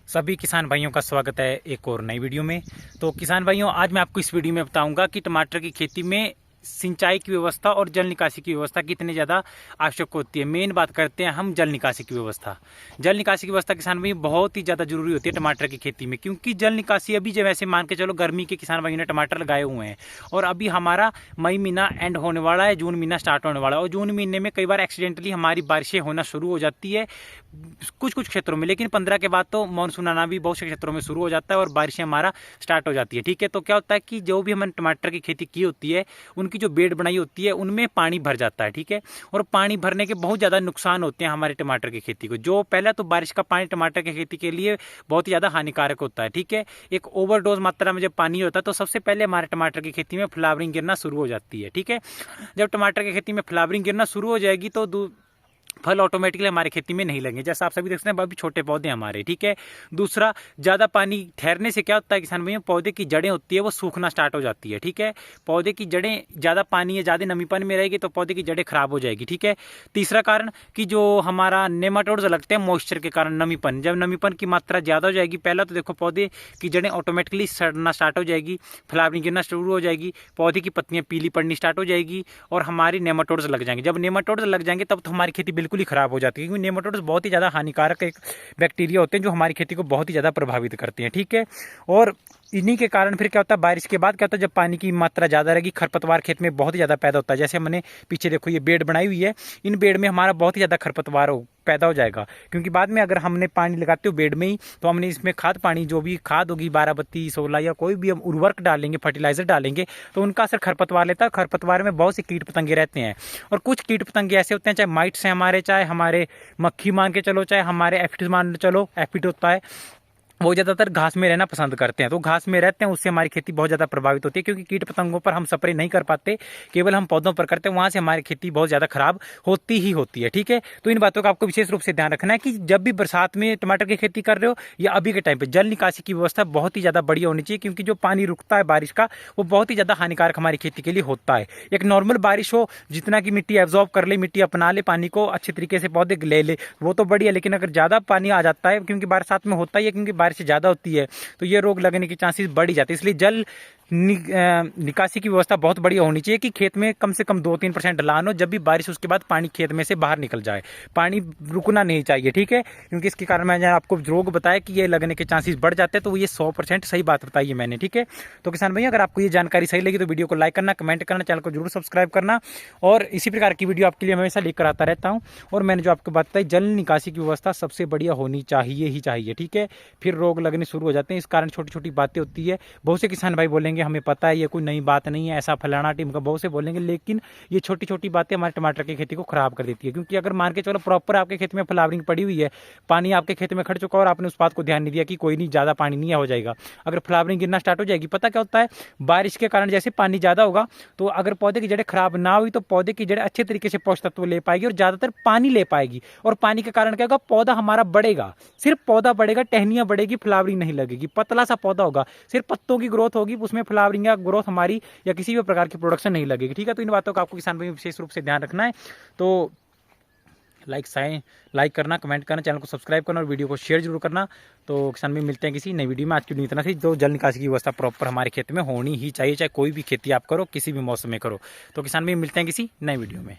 सभी किसान भाइयों का स्वागत है एक और नई वीडियो में। तो किसान भाइयों, आज मैं आपको इस वीडियो में बताऊंगा कि टमाटर की खेती में सिंचाई की व्यवस्था और जल निकासी की व्यवस्था कितनी ज़्यादा आवश्यक होती है। मेन बात करते हैं हम जल निकासी की व्यवस्था। जल निकासी की व्यवस्था किसान भाई बहुत ही ज़्यादा जरूरी होती है टमाटर की खेती में, क्योंकि जल निकासी अभी जब ऐसे मान के चलो गर्मी के किसान भाइयों ने टमाटर लगाए हुए हैं और अभी हमारा मई महीना एंड होने वाला है, जून महीना स्टार्ट होने वाला है और जून महीने में कई बार एक्सीडेंटली हमारी बारिशें होना शुरू हो जाती है कुछ कुछ क्षेत्रों में, लेकिन 15 के बाद तो मानसून आना भी बहुत से क्षेत्रों में शुरू हो जाता है और बारिशें हमारा स्टार्ट हो जाती है। ठीक है, तो क्या होता है कि जो भी हमने टमाटर की खेती की होती है उनकी जो बेड बनाई होती है उनमें पानी भर जाता है। ठीक है, और पानी भरने के बहुत ज़्यादा नुकसान होते हैं हमारे टमाटर की खेती को। जो पहला तो बारिश का पानी टमाटर की खेती के लिए बहुत ही ज़्यादा हानिकारक होता है। ठीक है, एक ओवरडोज मात्रा में जब पानी होता है तो सबसे पहले हमारे टमाटर की खेती में फ्लावरिंग गिरना शुरू हो जाती है। ठीक है, जब टमाटर की खेती में फ्लावरिंग गिरना शुरू हो जाएगी तो फल ऑटोमेटिकली हमारी खेती में नहीं लगेंगे। जैसा आप सभी देख सकते हैं अभी छोटे पौधे हमारे। ठीक है, दूसरा, ज़्यादा पानी ठहरने से क्या होता है किसान भैया, पौधे की जड़ें होती है वो सूखना स्टार्ट हो जाती है। ठीक है, पौधे की जड़ें ज़्यादा पानी या ज़्यादा नमीपन में रहेगी तो पौधे की जड़ें खराब हो जाएगी। ठीक है, तीसरा कारण कि जो हमारा नेमाटोड्स लगते हैं मॉइस्चर के कारण, नमीपन, जब नमीपन की मात्रा ज़्यादा हो जाएगी, पहला तो देखो पौधे की जड़ें ऑटोमेटिकली सड़ना स्टार्ट हो जाएगी, फ्लावरिंग गिरना शुरू हो जाएगी, पौधे की पत्तियाँ पीली पड़नी स्टार्ट हो जाएगी और हमारी नेमाटोड्स लग जाएंगे। जब नेमाटोड्स लग जाएंगे तब तो हमारी खेती बिल्कुल ही खराब हो जाती है, क्योंकि नेमाटोड्स बहुत ही ज़्यादा हानिकारक एक बैक्टीरिया होते हैं जो हमारी खेती को बहुत ही ज़्यादा प्रभावित करते हैं। ठीक है, और इन्हीं के कारण फिर क्या होता है, बारिश के बाद क्या होता है, जब पानी की मात्रा ज़्यादा रहेगी खरपतवार खेत में बहुत ही ज़्यादा पैदा होता है। जैसे हमने पीछे देखो ये बेड बनाई हुई है, इन बेड में हमारा बहुत ही ज़्यादा खरपतवार पैदा हो जाएगा, क्योंकि बाद में अगर हमने पानी लगाते हो बेड में ही तो हमने इसमें खाद पानी जो भी खाद होगी 12-32 16 या कोई भी हम उर्वरक डालेंगे, फर्टिलाइजर डालेंगे तो उनका असर खरपतवार लेता है। खरपतवार में बहुत से कीट पतंगे रहते हैं और कुछ कीट पतंगे ऐसे होते हैं, चाहे माइट्स हैं हमारे, चाहे हमारे मक्खी मान के चलो, चाहे हमारे एफिड मान के चलो, एफिड होता है, वो ज़्यादातर घास में रहना पसंद करते हैं। तो घास में रहते हैं, उससे हमारी खेती बहुत ज़्यादा प्रभावित होती है, क्योंकि कीट पतंगों पर हम स्प्रे नहीं कर पाते, केवल हम पौधों पर करते हैं, वहाँ से हमारी खेती बहुत ज़्यादा खराब होती ही होती है। ठीक है, तो इन बातों का आपको विशेष रूप से ध्यान रखना है कि जब भी बरसात में टमाटर की खेती कर रहे हो या अभी के टाइम पर जल निकासी की व्यवस्था बहुत ही ज़्यादा बढ़िया होनी चाहिए, क्योंकि जो पानी रुकता है बारिश का वो बहुत ही ज़्यादा हानिकारक हमारी खेती के लिए होता है। एक नॉर्मल बारिश हो, जितना कि मिट्टी एब्जॉर्ब कर ले, मिट्टी अपना ले, पानी को अच्छे तरीके से पौधे ले ले, वो तो बढ़िया, लेकिन अगर ज़्यादा पानी आ जाता है, क्योंकि बरसात में होता ही है, क्योंकि बारिश ज़्यादा होती है तो ये रोग लगने के चांसेस बढ़ जाते हैं। इसलिए जल निकासी की व्यवस्था बहुत बढ़िया होनी चाहिए कि खेत में कम से कम 2-3% ढलान हो, जब भी बारिश उसके बाद पानी खेत में से बाहर निकल जाए, पानी रुकना नहीं चाहिए। ठीक है, क्योंकि इसके कारण मैंने आपको रोग बताया कि ये लगने के चांसेस बढ़ जाते हैं, तो ये 100% सही बात बताई है मैंने। ठीक है, तो किसान भैया अगर आपको ये जानकारी सही लगी तो वीडियो को लाइक करना, कमेंट करना, चैनल को जरूर सब्सक्राइब करना और इसी प्रकार की वीडियो आपके लिए हमेशा लेकर आता रहता हूँ। और मैंने जो आपको बात बताई, जल निकासी की व्यवस्था सबसे बढ़िया होनी चाहिए ही चाहिए। ठीक है, फिर रोग लगने शुरू हो जाते हैं, इस कारण छोटी छोटी बातें होती है। बहुत से किसान भाई बोलेंगे हमें पता है, ये कोई नई बात नहीं है, ऐसा फलाना टीम का बहुत से बोलेंगे, लेकिन ये छोटी छोटी बातें हमारे टमाटर की खेती को खराब कर देती है। क्योंकि अगर मान के चलो प्रॉपर आपके खेत में फ्लावरिंग पड़ी हुई है, पानी आपके खेत में खड़ चुका और आपने उस बात को ध्यान नहीं दिया कि कोई नहीं, ज़्यादा पानी नहीं हो जाएगा, अगर फ्लावरिंग गिरना स्टार्ट हो जाएगी, पता क्या होता है, बारिश के कारण जैसे पानी ज़्यादा होगा तो अगर पौधे की जड़ें खराब ना हुई तो पौधे की जड़ें अच्छे तरीके से पोषक तत्व ले पाएगी और ज़्यादातर पानी ले पाएगी, और पानी के कारण क्या होगा, पौधा हमारा बढ़ेगा, सिर्फ पौधा बढ़ेगा, टहनियाँ बढ़ेगी, फ्लावरिंग नहीं लगेगी, पतला सा पौधा होगा, सिर्फ पत्तों की ग्रोथ होगी, उसमें फ्लावरिंग या ग्रोथ हमारी या किसी भी प्रकार की प्रोडक्शन नहीं लगेगी। ठीक है, तो इन बातों का आपको किसान भाई विशेष रूप से ध्यान रखना है। तो लाइक करना, कमेंट करना, चैनल को सब्सक्राइब करना और वीडियो को शेयर जरूर करना। तो किसान भाई मिलते हैं किसी नई वीडियो में। आज की वीडियो इतना थी। जो जल निकासी की व्यवस्था प्रॉपर हमारे खेत में होनी ही चाहिए, चाहे कोई भी खेती आप करो, किसी भी मौसम में करो। तो किसान भाई मिलते हैं किसी नई वीडियो में।